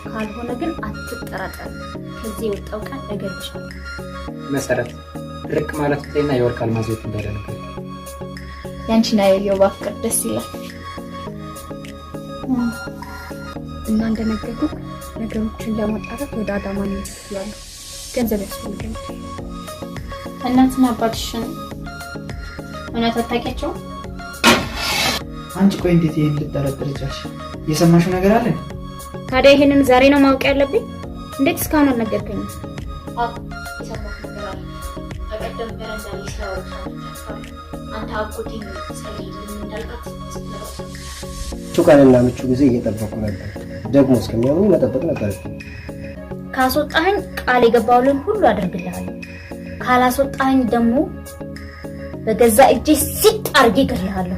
ካልሆነ ግን አትጠራጠር ከዚህ የወጣው ቃል እገልሻለሁ መሰረት ርቅ ማለት ተይና የወርቅ አልማዞች እንዳደረገ ያንቺና የባፍቅር ደስ ይላል እና እንደነገርኩ ነገሮችን ለማጣራት ወደ አዳማ ነው ይችላል ገንዘብ ያስፈልጋል እናትና አባትሽን እውነት አታውቂያቸው አንቺ ቆይ እንዴት ይሄን ልትጠረጥር ቻልሽ የሰማሽው ነገር አለ ታዲያ ይሄንን ዛሬ ነው ማወቅ ያለብኝ እንዴት እስካሁን አልነገርከኝም የሰማሁት ነገር አለ በቀደም በረንዳ ላይ ሲያወራ አንተ አጎቴን ሰሊድ እንዳልካት ቹካንና ምቹ ጊዜ እየጠበቁ ነበር ደግሞ እስከሚያውቁ መጠበቅ ነበር ካስወጣኸኝ ቃል የገባውልን ሁሉ አድርግልሃለሁ ካላስወጣኸኝ ደግሞ በገዛ እጄ ሲጥ አርጌ እገርልሃለሁ